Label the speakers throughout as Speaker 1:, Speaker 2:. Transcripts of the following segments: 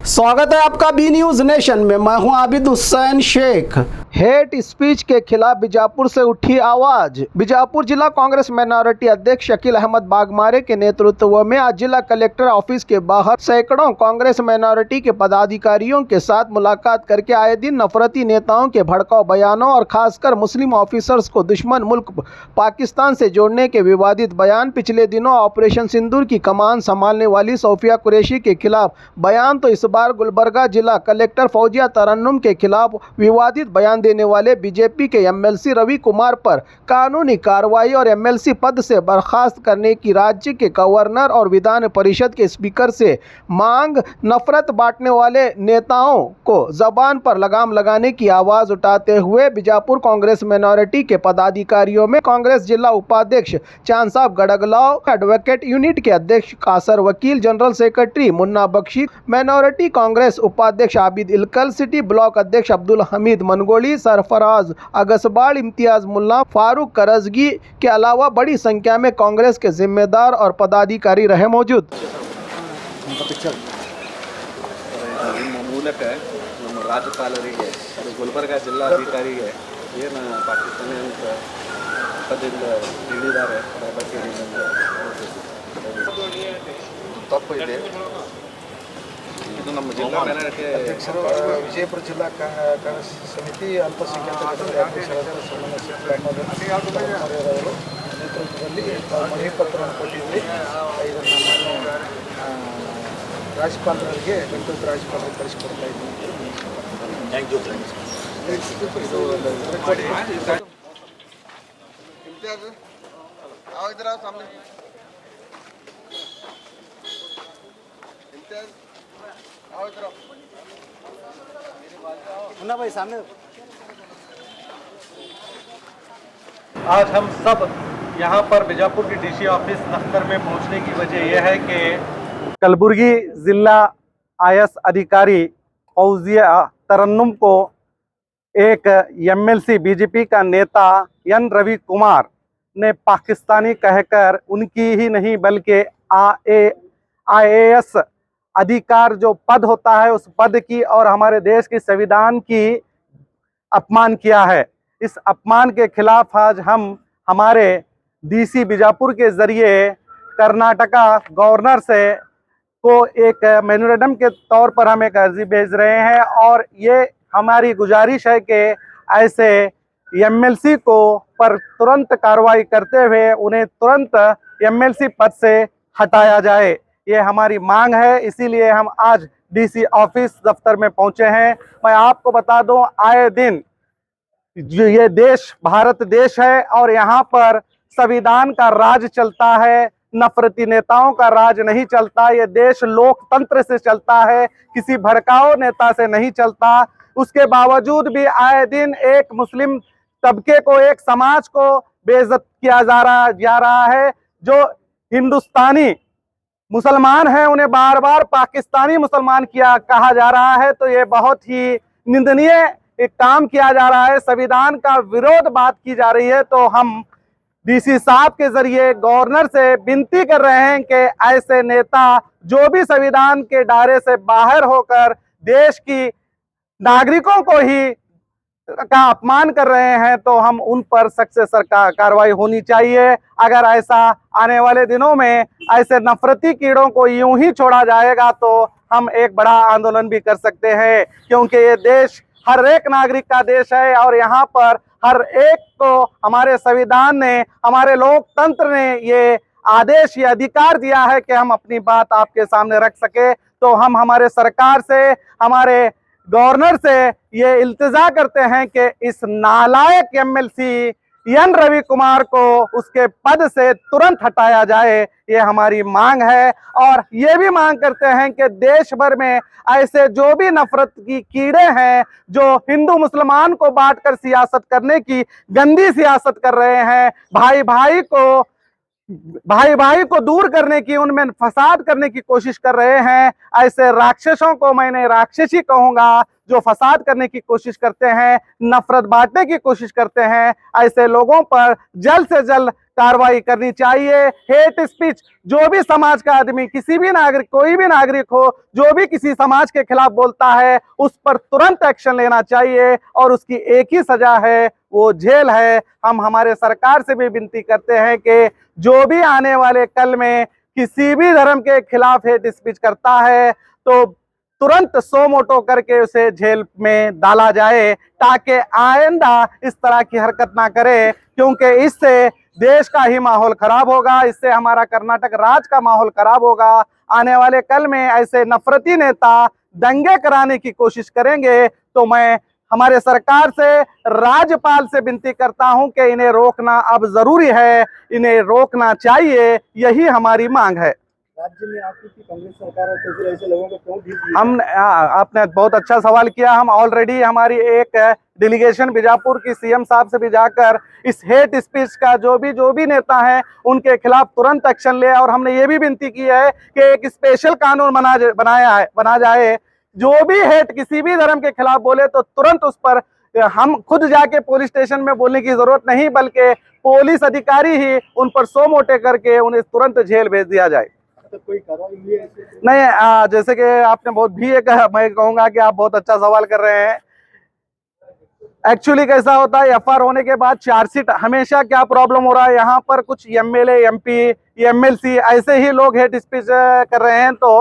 Speaker 1: स्वागत है आपका बी न्यूज नेशन में। मैं हूं आबिद हुसैन शेख। हेट स्पीच के खिलाफ बीजापुर से उठी आवाज। बीजापुर जिला कांग्रेस माइनॉरिटी अध्यक्ष शकील अहमद बागमारे के नेतृत्व में आज जिला कलेक्टर ऑफिस के बाहर सैकड़ों कांग्रेस माइनॉरिटी के पदाधिकारियों के साथ मुलाकात करके आए दिन नफरती नेताओं के भड़काऊ बयानों और खासकर मुस्लिम ऑफिसर्स को दुश्मन मुल्क पाकिस्तान से जोड़ने के विवादित बयान, पिछले दिनों ऑपरेशन सिंदूर की कमान संभालने वाली सोफिया कुरैशी के खिलाफ बयान, तो इस बार गुलबर्गा जिला कलेक्टर फौजिया तरन्नुम के खिलाफ विवादित बयान देने वाले बीजेपी के एमएलसी रवि कुमार पर कानूनी कार्रवाई और एमएलसी पद से बर्खास्त करने की राज्य के गवर्नर और विधान परिषद के स्पीकर से मांग, नफरत बांटने वाले नेताओं को जबान पर लगाम लगाने की आवाज उठाते हुए बीजापुर कांग्रेस माइनॉरिटी के पदाधिकारियों में कांग्रेस जिला उपाध्यक्ष चांद साहब गड़गलाव, एडवोकेट यूनिट के अध्यक्ष Kasar Vakil, general secretary Munna Bakshi, minority Congress उपाध्यक्ष आबिद इलकल, सिटी ब्लॉक अध्यक्ष अब्दुल हमीद मनगोली, सरफराज अगसबाड़, इम्तियाज मुल्ला, फारूक करजगी के अलावा बड़ी संख्या में कांग्रेस के जिम्मेदार और पदाधिकारी रहे मौजूद।
Speaker 2: ಮೂಲಕ ನಮ್ಮ ರಾಜ್ಯಪಾಲರಿಗೆ ಗುಲ್ಬರ್ಗ ಜಿಲ್ಲಾಧಿಕಾರಿಗೆ ಏನು ಪಾಕಿಸ್ತಾನಿ ಅಂತ ಪದದಿಂದ ಹೇಳಿದ್ದಾರೆ ಅದರ ಬಗ್ಗೆ ತಪ್ಪು ಇದೆ. ಇದು ನಮ್ಮ ಜಿಲ್ಲಾ ಮೈನಾರಿಟಿ ಅಧ್ಯಕ್ಷರು ವಿಜಯಪುರ ಜಿಲ್ಲಾ ಕಾಂಗ್ರೆಸ್ ಸಮಿತಿ ಅಲ್ಪಸಂಖ್ಯಾತರ ಅಧ್ಯಕ್ಷರಾದ ಸನ್ಮಾನ್ಯ ಶೇಖ್ ಅವರು ನೇತೃತ್ವದಲ್ಲಿ ಮನವಿ ಪತ್ರವನ್ನು ಕೊಟ್ಟಿದ್ವಿ. ಇದನ್ನು ರಾಜ್ಯಪಾಲರಿಗೆ ಬೆಂಗಳೂರು ರಾಜ್ಯಪಾಲರಿಗೆ ಕಳಿಸಿಕೊಡ್ತಾ ಇದ್ದೀನಿ. Thank you.
Speaker 1: मुन्ना भाई सामने।
Speaker 3: आज हम सब यहाँ पर बीजापुर की डीसी ऑफिस दफ्तर में पहुँचने की वजह यह है कि कलबुर्गी जिला आईएएस अधिकारी फौजिया तरन्नुम को एक एमएलसी बीजेपी का नेता एन रवि कुमार ने पाकिस्तानी कहकर उनकी ही नहीं बल्कि आईएएस अधिकार जो पद होता है उस पद की और हमारे देश की संविधान की अपमान किया है। इस अपमान के खिलाफ आज हम हमारे डीसी बीजापुर के जरिए कर्नाटका गवर्नर से को एक मेमोरेंडम के तौर पर हम एक अर्जी भेज रहे हैं और ये हमारी गुजारिश है कि ऐसे एमएलसी को पर तुरंत कार्रवाई करते हुए उन्हें तुरंत एमएलसी पद से हटाया जाए। ये हमारी मांग है, इसीलिए हम आज डीसी ऑफिस दफ्तर में पहुंचे हैं। मैं आपको बता दूं, आए दिन जो ये देश भारत देश है और यहाँ पर संविधान का राज चलता है, नफरती नेताओं का राज नहीं चलता। ये देश लोकतंत्र से चलता है, किसी भड़काऊ नेता से नहीं चलता। उसके बावजूद भी आए दिन एक मुस्लिम तबके को, एक समाज को बेइज्जत किया जा रहा है। जो हिंदुस्तानी मुसलमान हैं उन्हें बार बार पाकिस्तानी मुसलमान कहा जा रहा है, तो ये बहुत ही निंदनीय एक काम किया जा रहा है। संविधान का विरोध बात की जा रही है। तो हम डीसी साहब के जरिए गवर्नर से विनती कर रहे हैं कि ऐसे नेता जो भी संविधान के दायरे से बाहर होकर देश की नागरिकों को ही का अपमान कर रहे हैं, तो हम उन पर सख्त से सख्त कार्रवाई होनी चाहिए। अगर ऐसा आने वाले दिनों में ऐसे नफरती कीड़ों को यूं ही छोड़ा जाएगा तो हम एक बड़ा आंदोलन भी कर सकते हैं, क्योंकि ये देश हर एक नागरिक का देश है और यहाँ पर हर एक को हमारे संविधान ने, हमारे लोकतंत्र ने ये आदेश, ये अधिकार दिया है कि हम अपनी बात आपके सामने रख सके। तो हम हमारे सरकार से, हमारे गवर्नर से ये इल्तिजा करते हैं कि इस नालायक एमएलसी एन रवि कुमार को उसके पद से तुरंत हटाया जाए। ये हमारी मांग है और ये भी मांग करते हैं कि देश भर में ऐसे जो भी नफरत की कीड़े हैं, जो हिंदू मुसलमान को बांटकर सियासत करने की गंदी सियासत कर रहे हैं, भाई भाई को दूर करने की, उनमें फसाद करने की कोशिश कर रहे हैं, ऐसे राक्षसों को मैंने राक्षसी कहूंगा, जो फसाद करने की कोशिश करते हैं, नफरत बांटने की कोशिश करते हैं, ऐसे लोगों पर जल्द से जल्द कार्रवाई करनी चाहिए। हेट स्पीच, जो भी समाज का आदमी, किसी भी नागरिक, कोई भी नागरिक हो, जो भी किसी समाज के खिलाफ बोलता है उस पर तुरंत एक्शन लेना चाहिए और उसकी एक ही सजा है, वो जेल है। हम हमारे सरकार से भी विनती करते हैं कि जो भी आने वाले कल में किसी भी धर्म के खिलाफ हेट स्पीच करता है तो तुरंत सो मोटो करके उसे जेल में डाला जाए, ताकि आइंदा इस तरह की हरकत ना करे, क्योंकि इससे देश का ही माहौल खराब होगा, इससे हमारा कर्नाटक राज्य का माहौल खराब होगा। आने वाले कल में ऐसे नफरती नेता दंगे कराने की कोशिश करेंगे तो मैं हमारे सरकार से, राज्यपाल से विनती करता हूं कि इन्हें रोकना अब जरूरी है, इन्हें रोकना चाहिए, यही हमारी मांग है।
Speaker 2: राज्य में आपकी कांग्रेस सरकार है तो फिर ऐसे लोगों को क्यों ढील दी?
Speaker 3: हम आपने बहुत अच्छा सवाल किया। हम ऑलरेडी हमारी एक डेलीगेशन बीजापुर की सीएम साहब से भी जाकर इस हेट स्पीच का जो भी नेता है उनके खिलाफ तुरंत एक्शन ले, और हमने ये भी विनती की है कि एक स्पेशल कानून बना जाए। जो भी हेट किसी भी धर्म के खिलाफ बोले तो तुरंत उस पर हम खुद जाके पुलिस स्टेशन में बोलने की जरूरत नहीं, बल्कि पुलिस अधिकारी ही उन पर सो मोटे करके उन्हें तुरंत जेल भेज दिया जाए।
Speaker 2: तो कोई कार्रवाई हुई है ऐसे?
Speaker 3: नहीं, जैसे कि आपने बहुत भी एक, मैं कहूंगा कि आप बहुत अच्छा सवाल कर रहे हैं। एक्चुअली कैसा होता है, एफआईआर होने के बाद चार्जशीट, हमेशा क्या प्रॉब्लम हो रहा है, यहाँ पर कुछ एमएलए, एमपी, एमएलसी ऐसे ही लोग हेट स्पीच कर रहे हैं तो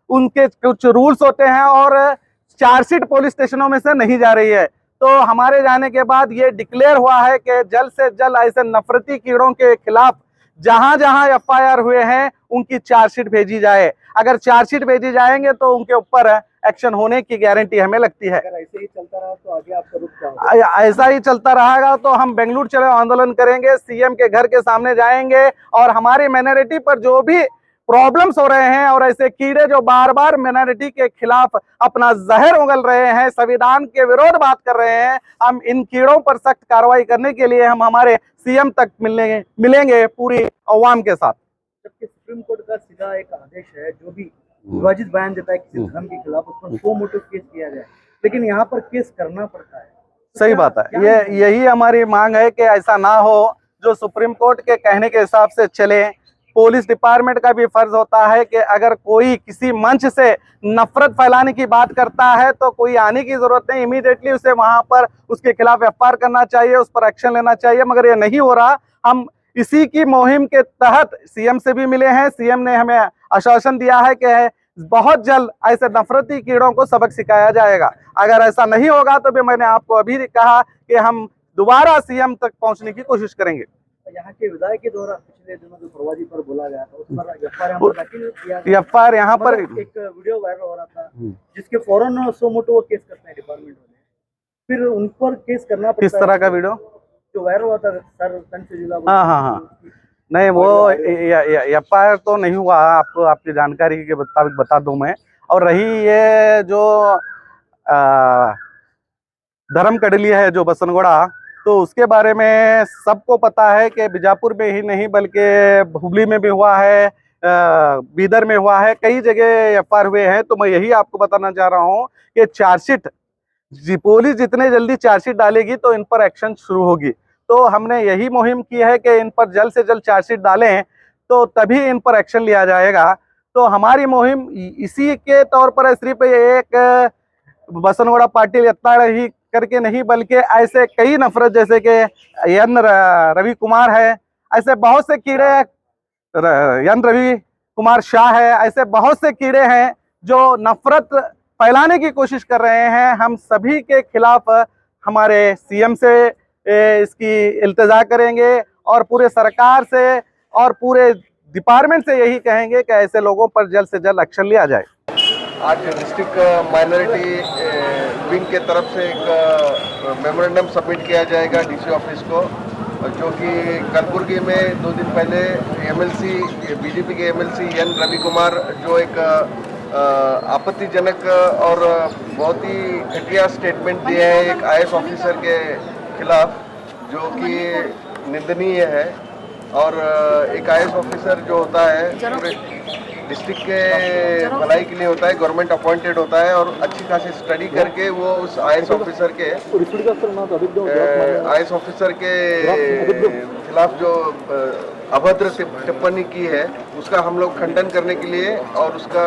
Speaker 3: उनके कुछ रूल्स होते हैं और चार्जशीट पुलिस स्टेशनों में से नहीं जा रही है। तो हमारे जाने के बाद ये डिक्लेयर हुआ है कि जल्द से जल्द ऐसे नफरती कीड़ों के खिलाफ जहां जहां एफआईआर हुए हैं उनकी चार्जशीट भेजी जाए। अगर चार्जशीट भेजी जाएंगे तो उनके ऊपर एक्शन होने की गारंटी हमें लगती है।
Speaker 2: अगर ऐसे ही चलता रहा तो आगे आपका रुख क्या होगा?
Speaker 3: ऐसा ही चलता रहेगा तो हम बेंगलुरु चलो आंदोलन करेंगे, सीएम के घर के सामने जाएंगे और हमारी माइनॉरिटी पर जो भी प्रॉब्लम्स हो रहे हैं और ऐसे कीड़े जो बार बार माइनॉरिटी के खिलाफ अपना जहर उगल रहे हैं, संविधान के विरोध बात कर रहे हैं, हम इन कीड़ों पर सख्त कार्रवाई करने के लिए हम हमारे सीएम तक मिलेंगे पूरी अवाम के साथ।
Speaker 2: जबकि सुप्रीम कोर्ट का सीधा एक आदेश है, जो भी विभाजित बयान देता है किसी धर्म के खिलाफ उस पर सो मोटो केस किया जाए, लेकिन यहाँ पर केस करना पड़ता है।
Speaker 3: सही बात है, यही हमारी मांग है कि ऐसा ना हो, जो सुप्रीम कोर्ट के कहने के हिसाब से चले। पुलिस डिपार्टमेंट का भी फर्ज होता है कि अगर कोई किसी मंच से नफरत फैलाने की बात करता है तो कोई आने की जरूरत नहीं, इमीडिएटली उसे वहां पर उसके खिलाफ एफआईआर करना चाहिए, उस पर एक्शन लेना चाहिए। मगर ये नहीं हो रहा। हम इसी की मुहिम के तहत सीएम से भी मिले हैं, सीएम ने हमें आश्वासन दिया है कि बहुत जल्द ऐसे नफरती कीड़ों को सबक सिखाया जाएगा। अगर ऐसा नहीं होगा तो भी मैंने आपको अभी कहा कि हम दोबारा सीएम तक पहुंचने की कोशिश करेंगे।
Speaker 2: यहाँ के विधायक के द्वारा पिछले दिनों जो प्रवादी पर बोला गया था उस पर
Speaker 3: एफआईआर यहाँ पर
Speaker 2: एक वीडियो वायरल हो रहा था जिसके फौरन सो मोटो वो केस करते हैं डिपार्टमेंट वाले, फिर उन पर केस करना पड़ता है।
Speaker 3: किस तरह का वीडियो
Speaker 2: जो वायरल हुआ था सर तंत्र जिला?
Speaker 3: हाँ, नहीं वो एफआईआर तो नहीं हुआ, आपको आपकी जानकारी के मुताबिक बता दूं मैं। और रही ये जो धर्म कड़ली है जो बसनगोड़ा, तो उसके बारे में सबको पता है कि बीजापुर में ही नहीं बल्कि हुबली में भी हुआ है, बीदर में हुआ है, कई जगह एफआईआर हुए हैं। तो मैं यही आपको बताना चाह रहा हूँ कि चार्जशीट पुलिस जितने जल्दी चार्जशीट डालेगी तो इन पर एक्शन शुरू होगी। तो हमने यही मुहिम की है कि इन पर जल्द से जल्द चार्जशीट डालें तो तभी इन पर एक्शन लिया जाएगा। तो हमारी मुहिम इसी के तौर पर सिर्फ एक बसनगोड़ा पाटिल यत्नाड़ ही करके नहीं, बल्कि ऐसे कई नफरत जैसे कि एन रवि कुमार है, ऐसे बहुत से कीड़े, एन रवि कुमार शाह है, ऐसे बहुत से कीड़े हैं जो नफरत फैलाने की कोशिश कर रहे हैं। हम सभी के खिलाफ हमारे सीएम से इसकी इल्तिजा करेंगे और पूरे सरकार से और पूरे डिपार्टमेंट से यही कहेंगे कि ऐसे लोगों पर जल्द से जल्द एक्शन लिया जाए।
Speaker 4: आज डिस्ट्रिक्ट माइनॉरिटी विंग के तरफ से एक मेमोरेंडम सबमिट किया जाएगा डीसी ऑफिस को, जो कि कलबुर्गी में 2 दिन पहले एमएलसी, बीजेपी के एमएलसी एन रवि कुमार जो एक आपत्तिजनक और बहुत ही घटिया स्टेटमेंट दिए हैं एक आईएएस ऑफिसर के खिलाफ, जो कि निंदनीय है। और एक आईएएस ऑफिसर जो होता है डिस्ट्रिक्ट के भलाई के लिए होता है, गवर्नमेंट अपॉइंटेड होता है और अच्छी खासी स्टडी करके वो उस आईएएस ऑफिसर के खिलाफ जो अभद्र टिप्पणी की है उसका हम लोग खंडन करने के लिए और उसका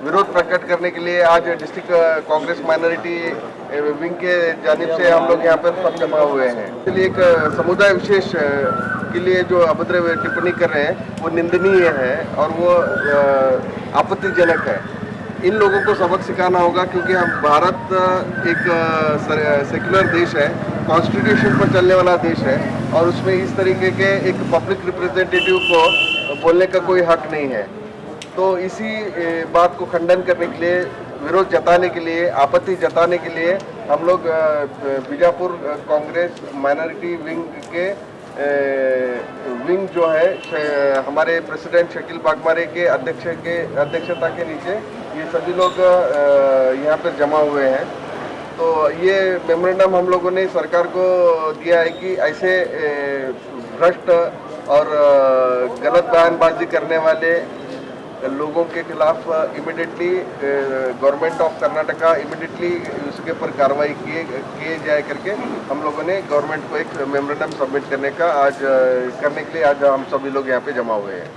Speaker 4: विरोध प्रकट करने के लिए आज डिस्ट्रिक्ट कांग्रेस माइनॉरिटी विंग के जानिब से हम लोग यहाँ पर सब जमा हुए हैं। इसलिए एक समुदाय विशेष के लिए जो अभद्र टिप्पणी कर रहे हैं वो निंदनीय है और वो आपत्तिजनक है। इन लोगों को सबक सिखाना होगा क्योंकि हम भारत एक सेक्युलर देश है, कॉन्स्टिट्यूशन पर चलने वाला देश है और उसमें इस तरीके के एक पब्लिक रिप्रेजेंटेटिव को बोलने का कोई हक नहीं है। तो इसी बात को खंडन करने के लिए, विरोध जताने के लिए, आपत्ति जताने के लिए हम लोग बीजापुर कांग्रेस माइनॉरिटी विंग के विंग जो है हमारे प्रेसिडेंट शकील बागमारे के अध्यक्षता के नीचे ये सभी लोग यहाँ पर जमा हुए हैं। तो ये मेमोरेंडम हम लोगों ने सरकार को दिया है कि ऐसे भ्रष्ट और गलत बयानबाजी करने वाले लोगों के खिलाफ immediately government of Karnataka immediately उसके ऊपर कार्रवाई किए जाए करके हम लोगों ने गवर्नमेंट को एक मेमोरेंडम सबमिट करने के लिए आज हम सभी लोग यहाँ पे जमा हुए हैं।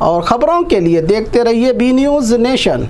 Speaker 1: और खबरों के लिए देखते रहिए बी न्यूज़ नेशन।